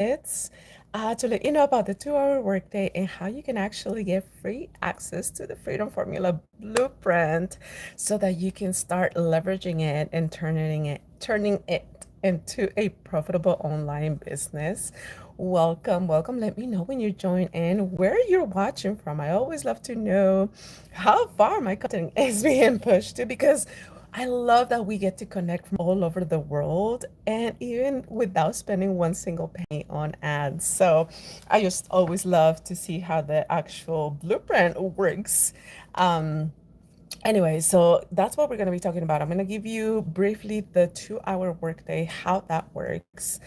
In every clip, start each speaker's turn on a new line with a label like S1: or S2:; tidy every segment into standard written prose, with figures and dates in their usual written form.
S1: minutes to let you know about the 2 hour workday and how you can actually get free access to the Freedom Formula Blueprint so that you can start leveraging it and turning it into a profitable online business. Welcome, welcome. Let me know when you join in, where you're watching from. I always love to know how far my content is being pushed to because I love that we get to connect from all over the world and even without spending one single penny on ads. So I just always love to see how the actual blueprint works. Um, Anyway, so that's what we're going to be talking about. I'm going to give you briefly the 2 hour workday, how that works.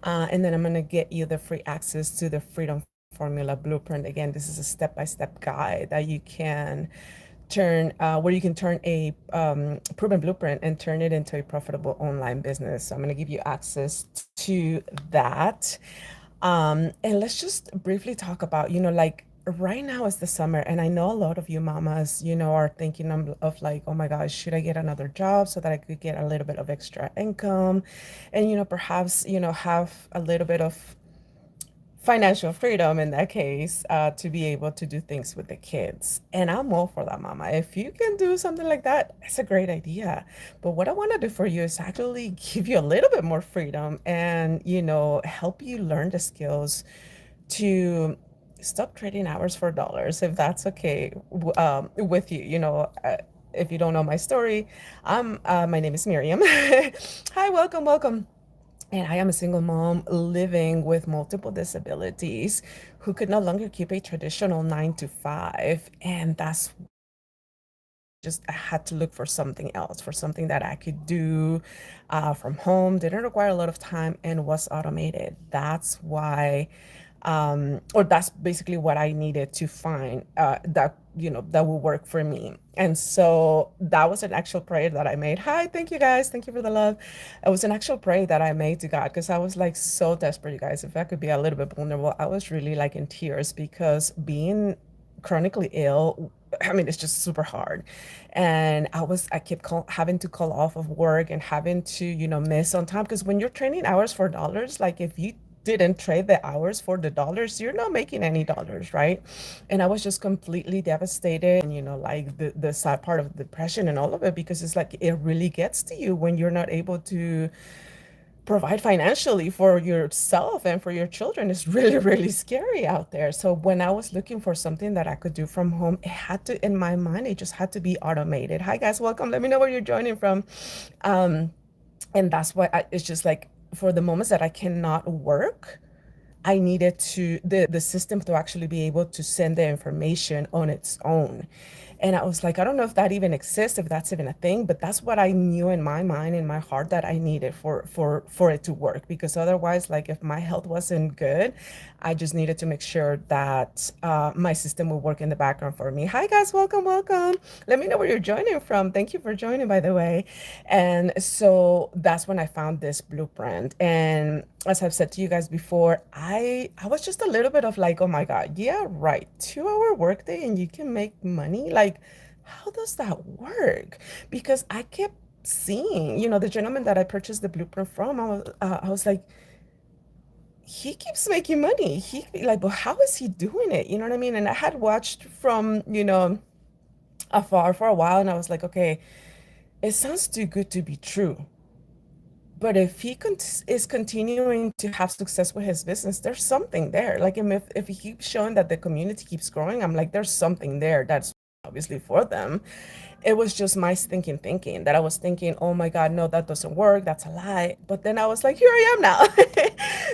S1: And then I'm going to get you the free access to the Freedom Formula Blueprint. Again, this is a step-by-step guide that you can where you can turn a proven blueprint and turn it into a profitable online business. So I'm going to give you access to that. And let's just briefly talk about, like right now is the summer, and I know a lot of you mamas, are thinking of like, oh my gosh, should I get another job so that I could get a little bit of extra income and, perhaps, have a little bit of financial freedom in that case, to be able to do things with the kids. And I'm all for that, mama. If you can do something like that, it's a great idea. But what I want to do for you is actually give you a little bit more freedom and, help you learn the skills to stop trading hours for dollars, if that's okay with you. If you don't know my story, my name is Miriam. Hi, welcome, welcome. And I am a single mom living with multiple disabilities who could no longer keep a traditional 9 to 5. And that's just, I had to look for something else, for something that I could do from home, didn't require a lot of time, and was automated. That's why or that's basically what I needed to find that will work for me. And so that was an actual prayer that I made. Hi, thank you guys. Thank you for the love. It was an actual prayer that I made to God because I was like so desperate, you guys. If I could be a little bit vulnerable, I was really like in tears because being chronically ill, I mean, it's just super hard. And I kept having to call off of work and having to, miss on time. Because when you're training hours for dollars, like if you didn't trade the hours for the dollars, you're not making any dollars, right? And I was just completely devastated. And, like the sad part of depression and all of it, because it's like it really gets to you when you're not able to provide financially for yourself and for your children. Is really, really scary out there. So when I was looking for something that I could do from home, it had to, in my mind, it just had to be automated. Hi guys, welcome. Let me know where you're joining from. Um, and that's why it's just like for the moments that I cannot work, I needed the system to actually be able to send the information on its own. And I was like, I don't know if that even exists, if that's even a thing, but that's what I knew in my mind, in my heart, that I needed for it to work. Because otherwise, like if my health wasn't good, I just needed to make sure that my system would work in the background for me. Hi guys, welcome, welcome. Let me know where you're joining from. Thank you for joining, by the way. And so that's when I found this blueprint. And as I've said to you guys before, I was just a little bit of like, oh my God, yeah, right. 2 hour workday and you can make money. Like, how does that work? Because I kept seeing, the gentleman that I purchased the blueprint from, I was like, he keeps making money. He like, but how is he doing it? You know what I mean? And I had watched from, afar for a while, and I was like, okay, it sounds too good to be true. But if he is continuing to have success with his business, there's something there. Like if he keeps showing that the community keeps growing, I'm like, there's something there that's obviously for them. It was just my thinking that I was thinking, oh my God, no, that doesn't work. That's a lie. But then I was like, here I am now.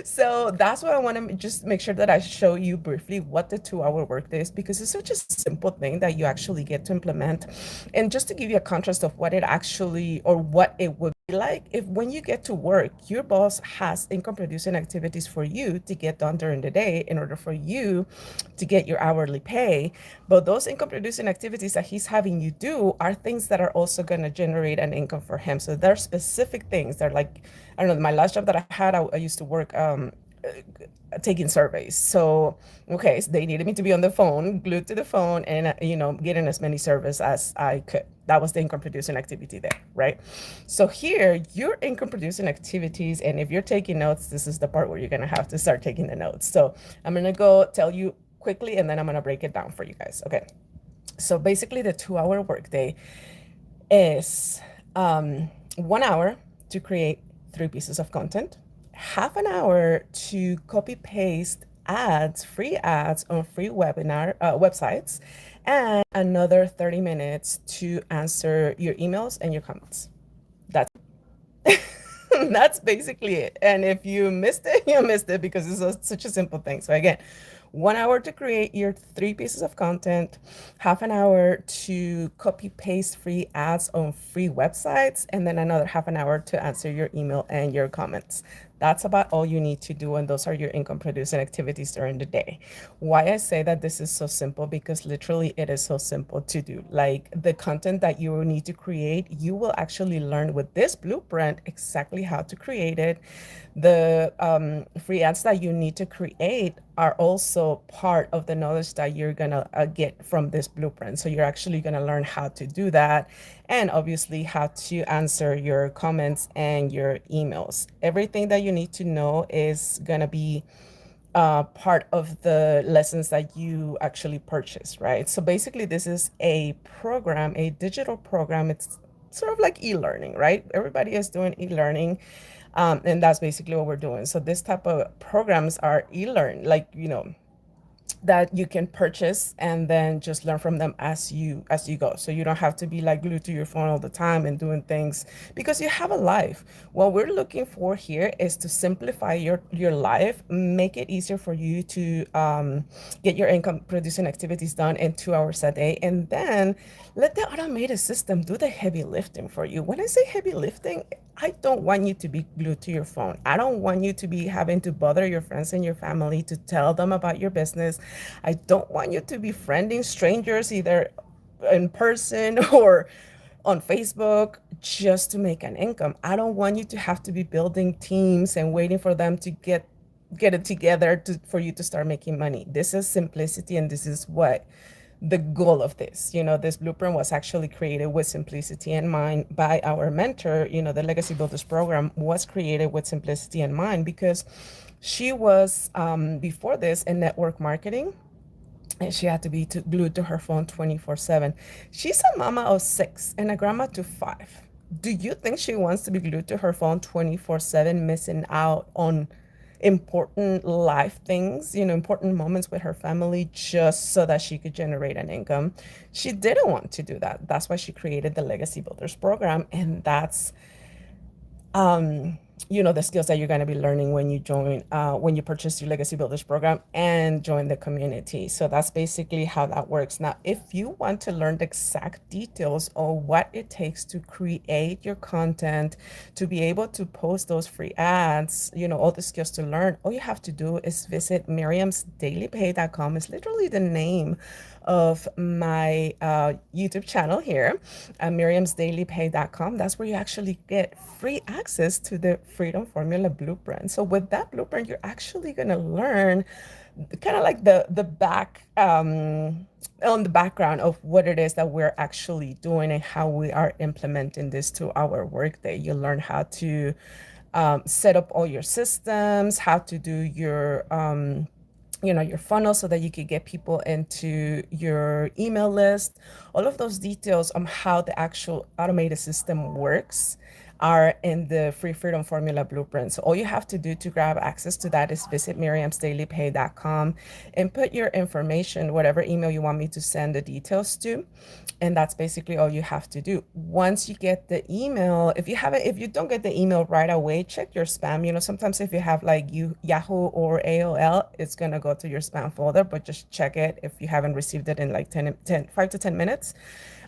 S1: So that's why I want to just make sure that I show you briefly what the 2 hour workday is, because it's such a simple thing that you actually get to implement. And just to give you a contrast of what it actually, or what it would be like if when you get to work, your boss has income producing activities for you to get done during the day in order for you to get your hourly pay. But those income producing activities that he's having you do are things that are also going to generate an income for him. So there are specific things. They're like, I don't know, my last job that I had, I used to work taking surveys. So, okay, so they needed me to be on the phone, glued to the phone, and getting as many surveys as I could. That was the income producing activity there, right? So here, your income producing activities, and if you're taking notes, this is the part where you're gonna have to start taking the notes. So I'm gonna go tell you quickly, and then I'm gonna break it down for you guys. Okay. So basically, the 2 hour workday is 1 hour to create 3 pieces of content, half an hour to copy paste ads, free ads on free webinar websites, and another 30 minutes to answer your emails and your comments. That's that's basically it. And if you missed it, you missed it because such a simple thing. So again, 1 hour to create your 3 pieces of content, half an hour to copy paste free ads on free websites, and then another half an hour to answer your email and your comments. That's about all you need to do, and those are your income producing activities during the day. Why I say that this is so simple, because literally it is so simple to do. Like the content that you will need to create, you will actually learn with this blueprint exactly how to create it. The free ads that you need to create are also part of the knowledge that you're gonna get from this blueprint. So you're actually gonna learn how to do that, and obviously how to answer your comments and your emails. Everything that you need to know is gonna be part of the lessons that you actually purchase, right? So basically, this is a program, a digital program. It's sort of like e-learning, right? Everybody is doing e-learning, and that's basically what we're doing. So this type of programs are e-learn, like that you can purchase and then just learn from them as you go. So you don't have to be like glued to your phone all the time and doing things, because you have a life. What we're looking for here is to simplify your life, make it easier for you to get your income producing activities done in 2 hours a day, and then let the automated system do the heavy lifting for you. When I say heavy lifting, I don't want you to be glued to your phone. I don't want you to be having to bother your friends and your family to tell them about your business. I don't want you to be friending strangers either in person or on Facebook just to make an income. I don't want you to have to be building teams and waiting for them to get it together for you to start making money. This is simplicity, and this is what the goal of this. This blueprint was actually created with simplicity in mind by our mentor. The Legacy Builders program was created with simplicity in mind, because she was, before this, in network marketing, and she had to be glued to her phone 24/7. She's a mama of 6 and a grandma to 5. Do you think she wants to be glued to her phone 24/7, missing out on important life things, important moments with her family, just so that she could generate an income? She didn't want to do that. That's why she created the Legacy Builders program, and that's the skills that you're going to be learning when you join, when you purchase your Legacy Builders program and join the community. So that's basically how that works. Now, if you want to learn the exact details of what it takes to create your content, to be able to post those free ads, all the skills to learn, all you have to do is visit miriamsdailypay.com. It's literally the name of my YouTube channel here, miriamsdailypay.com. That's where you actually get free access to the Freedom Formula Blueprint. So with that blueprint, you're actually going to learn kind of like the back on the background of what it is that we're actually doing and how we are implementing this to our workday. You learn how to set up all your systems, how to do your funnel so that you could get people into your email list. All of those details on how the actual automated system works are in the Free Freedom Formula Blueprint. So all you have to do to grab access to that is visit miriamsdailypay.com and put your information, whatever email you want me to send the details to. And that's basically all you have to do. Once you get the email, if you don't get the email right away, check your spam. Sometimes if you have like Yahoo or AOL, it's gonna go to your spam folder, but just check it. If you haven't received it in like 5 to 10 minutes,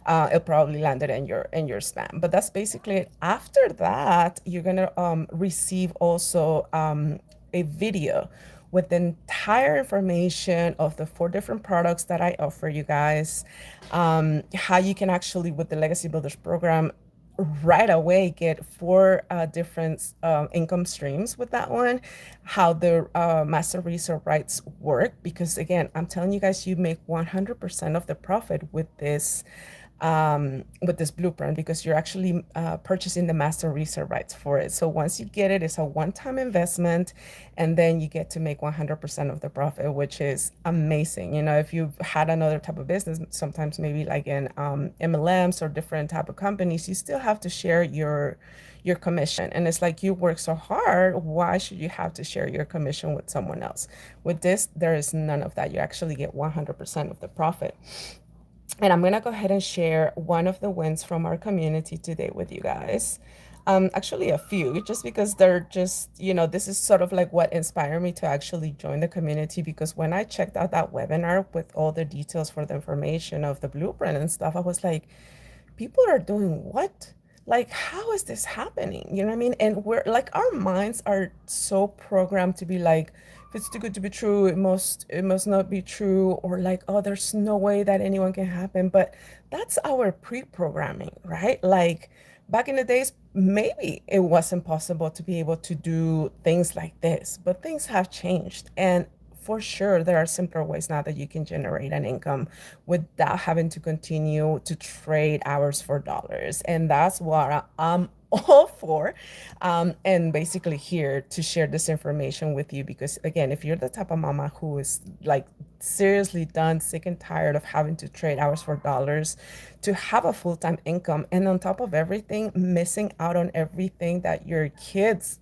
S1: it'll probably land it in your spam. But that's basically it. After that, you're gonna receive also a video with the entire information of the 4 different products that I offer you guys, how you can actually, with the Legacy Builders program, right away get four different income streams with that one, how the master reserve rights work. Because again, I'm telling you guys, you make 100% of the profit with this blueprint because you're actually purchasing the master reserve rights for it. So once you get it, it's a one-time investment, and then you get to make 100% of the profit, which is amazing. You know, if you've had another type of business, sometimes maybe like in MLMs or different type of companies, you still have to share your commission. And it's like, you work so hard, why should you have to share your commission with someone else? With this, there is none of that. You actually get 100% of the profit. And I'm going to go ahead and share one of the wins from our community today with you guys. Actually, a few, just because they're just, this is sort of like what inspired me to actually join the community. Because when I checked out that webinar with all the details for the information of the blueprint and stuff, I was like, people are doing what? Like, how is this happening? You know what I mean? And we're like, our minds are so programmed to be like, if it's too good to be true, it must not be true, or like, oh, there's no way that anyone can happen. But that's our pre-programming, right? Like back in the days, maybe it wasn't possible to be able to do things like this, but things have changed. And for sure, there are simpler ways now that you can generate an income without having to continue to trade hours for dollars. And that's what I'm all for. And basically here to share this information with you, because again, if you're the type of mama who is like seriously done, sick and tired of having to trade hours for dollars to have a full-time income, and on top of everything, missing out on everything that your kids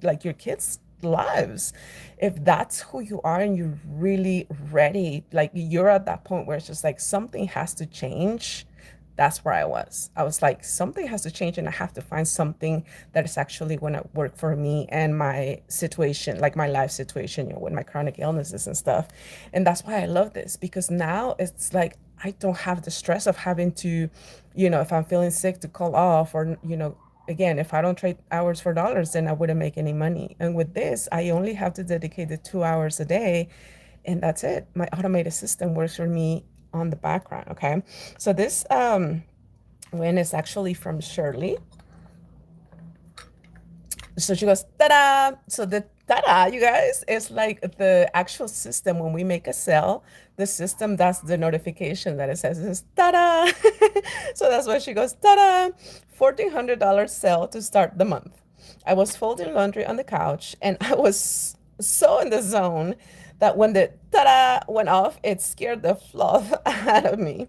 S1: lives, if that's who you are and you're really ready, like you're at that point where it's just like something has to change. That's where I was like, something has to change, and I have to find something that is actually going to work for me and my situation, like my life situation, with my chronic illnesses and stuff. And that's why I love this, because now it's like I don't have the stress of having to, if I'm feeling sick, to call off, or again, if I don't trade hours for dollars, then I wouldn't make any money. And with this, I only have to dedicate the 2 hours a day, and that's it. My automated system works for me on the background. Okay. So this win is actually from Shirley. So she goes, ta-da! So the ta-da, you guys, is like the actual system. When we make a sale, the system does the notification that it says this ta-da. So that's why she goes, ta-da! $1,400 sale to start the month. I was folding laundry on the couch, and I was so in the zone that when the ta-da went off, it scared the fluff out of me.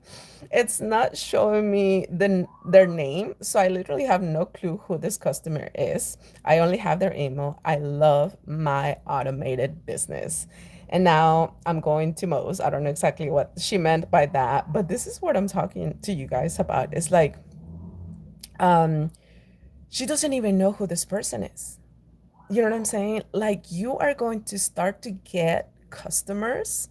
S1: It's not showing me their name, so I literally have no clue who this customer is. I only have their email. I love my automated business. And now I'm going to Mo's. I don't know exactly what she meant by that, but this is what I'm talking to you guys about. It's like, um, she doesn't even know who this person is. You know what I'm saying? Like, you are going to start to get customers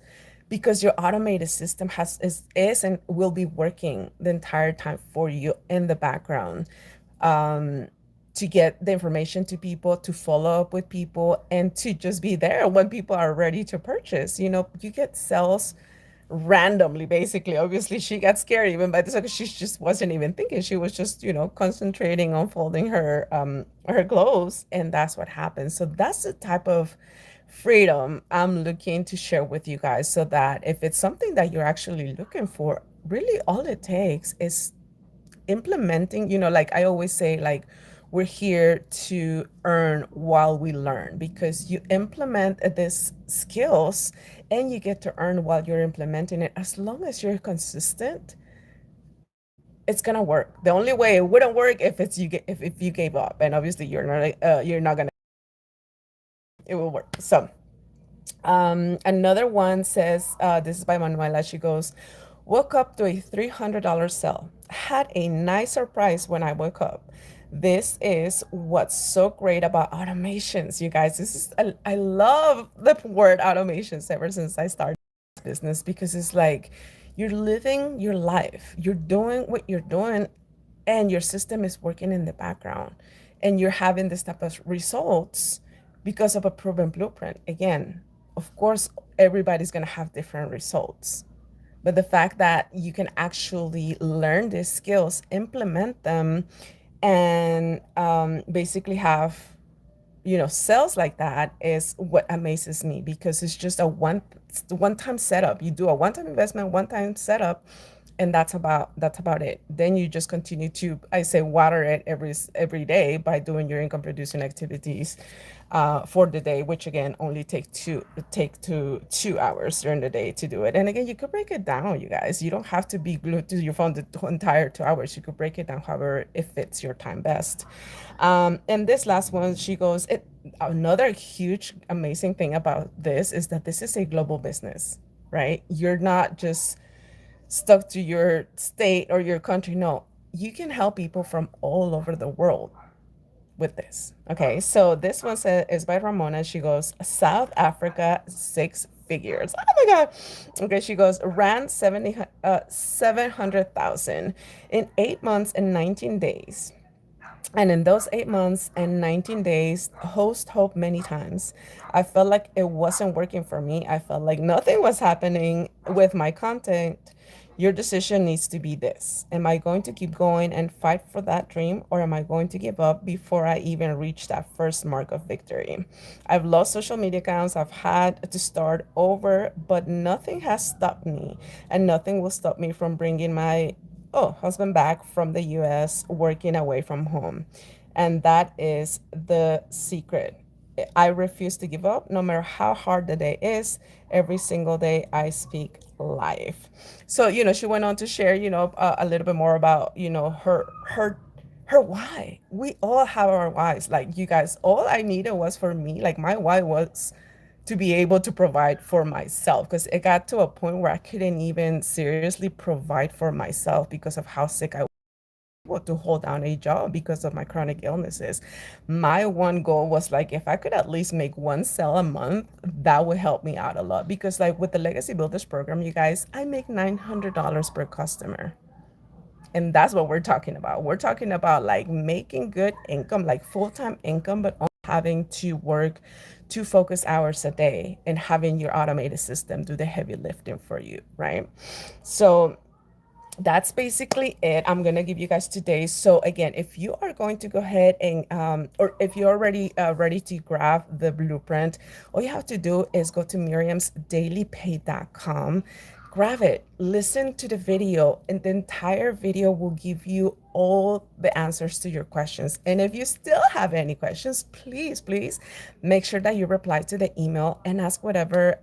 S1: because your automated system is and will be working the entire time for you in the background, um, to get the information to people, to follow up with people, and to just be there when people are ready to purchase. You get sales randomly, basically. Obviously, she got scared even by this because she just wasn't even thinking. She was just, concentrating on folding her clothes, and that's what happened. So that's the type of freedom I'm looking to share with you guys, so that if it's something that you're actually looking for, really all it takes is implementing. Like I always say, like, we're here to earn while we learn, because you implement this skills and you get to earn while you're implementing it. As long as you're consistent, it's gonna work. The only way it wouldn't work if you gave up, and obviously you're not gonna. It will work. So another one says, this is by Manuela. She goes, woke up to a $300 sale. Had a nice surprise when I woke up. This is what's so great about automations, you guys. I love the word automations ever since I started this business, because it's like you're living your life, you're doing what you're doing, and your system is working in the background, and you're having this type of results because of a proven blueprint. Again, of course, everybody's going to have different results, but the fact that you can actually learn these skills, implement them, And basically have, sales like that is what amazes me, because it's just a one-time setup. You do a one-time investment, one-time setup, and that's about it. Then you just continue to, I say, water it every day by doing your income producing activities for the day, which again only take 2 hours during the day to do it. And again, you could break it down, you guys. You don't have to be glued to your phone the entire 2 hours. You could break it down however it fits your time best. And this last one, she goes, another huge, amazing thing about this is that this is a global business, right? You're not just stuck to your state or your country. No, you can help people from all over the world with this. Okay, so this one is by Ramona. She goes, South Africa, six figures. Oh my God. Okay, she goes, ran 700,000 in 8 months and 19 days. And in those 8 months and 19 days, host hope many times. I felt like it wasn't working for me. I felt like nothing was happening with my content. Your decision needs to be this. Am I going to keep going and fight for that dream, or am I going to give up before I even reach that first mark of victory? I've lost social media accounts. I've had to start over, but nothing has stopped me, and nothing will stop me from bringing my husband back from the US, working away from home. And that is the secret. I refuse to give up no matter how hard the day is. Every single day I speak life. So, she went on to share, a little bit more about, her why. We all have our whys. Like, you guys, all I needed was for me, like, my why was to be able to provide for myself, because it got to a point where I couldn't even seriously provide for myself because of how sick I was to hold down a job because of my chronic illnesses. My one goal was like, if I could at least make one sale a month, that would help me out a lot. Because like with the Legacy Builders program, you guys, I make $900 per customer. And that's what we're talking about. We're talking about like making good income, like full-time income, but only having to work 2 focus hours a day and having your automated system do the heavy lifting for you, right? So that's basically it. I'm gonna give you guys today. So again, if you are going to go ahead and or if you're already ready to grab the blueprint, all you have to do is go to miriamsdailypay.com, grab it, listen to the video, and the entire video will give you all the answers to your questions. And if you still have any questions, please make sure that you reply to the email and ask whatever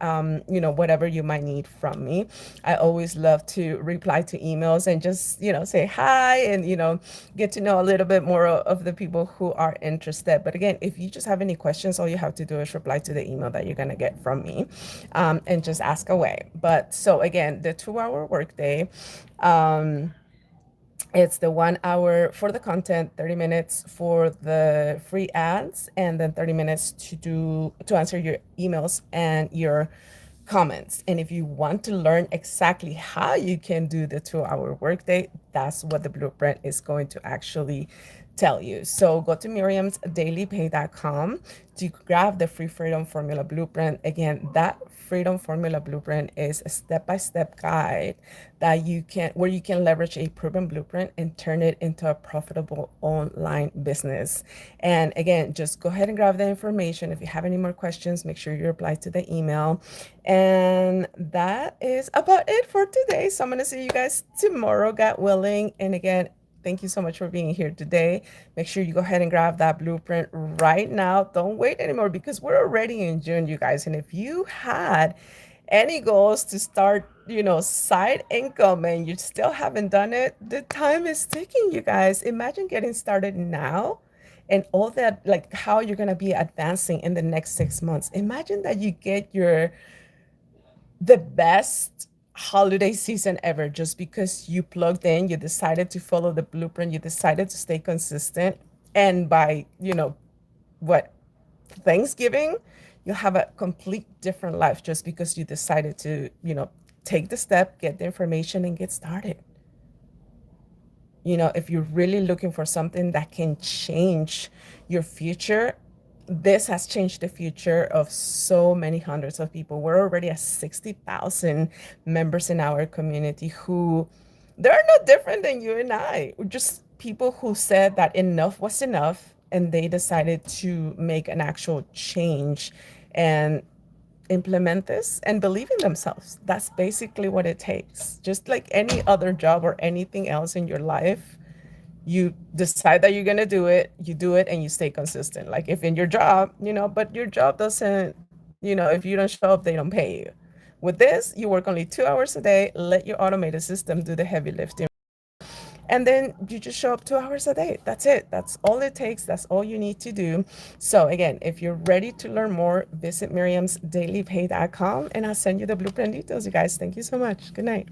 S1: you might need from me. I always love to reply to emails and just, say hi and, get to know a little bit more of the people who are interested. But again, if you just have any questions, all you have to do is reply to the email that you're going to get from me, and just ask away. But so again, the 2-hour workday, it's the 1 hour for the content, 30 minutes for the free ads, and then 30 minutes to answer your emails and your comments. And if you want to learn exactly how you can do the 2-hour workday, that's what the blueprint is going to actually tell you. So go to miriamsdailypay.com to grab the free freedom formula blueprint. Again, that freedom formula blueprint is a step-by-step guide where you can leverage a proven blueprint and turn it into a profitable online business. And again, just go ahead and grab the information. If you have any more questions, make sure you reply to the email. And that is about it for today. So I'm going to see you guys tomorrow, God willing. And again, thank you so much for being here today. Make sure you go ahead and grab that blueprint right now. Don't wait anymore, because we're already in June, you guys. And if you had any goals to start, side income and you still haven't done it, the time is ticking, you guys. Imagine getting started now and all that, like how you're going to be advancing in the next 6 months. Imagine that you get the best holiday season ever just because you plugged in, you decided to follow the blueprint, you decided to stay consistent. And by, what, Thanksgiving, you have a complete different life just because you decided to, take the step, get the information, and get started. If you're really looking for something that can change your future, this has changed the future of so many hundreds of people. We're already at 60,000 members in our community who they're no different than you and I. We're just people who said that enough was enough and they decided to make an actual change and implement this and believe in themselves. That's basically what it takes. Just like any other job or anything else in your life, you decide that you're going to do it, and you stay consistent. Like if in your job, but your job doesn't, if you don't show up, they don't pay you. With this, you work only 2 hours a day, let your automated system do the heavy lifting. And then you just show up 2 hours a day. That's it. That's all it takes. That's all you need to do. So again, if you're ready to learn more, visit miriamsdailypay.com and I'll send you the blueprint details, you guys. Thank you so much. Good night.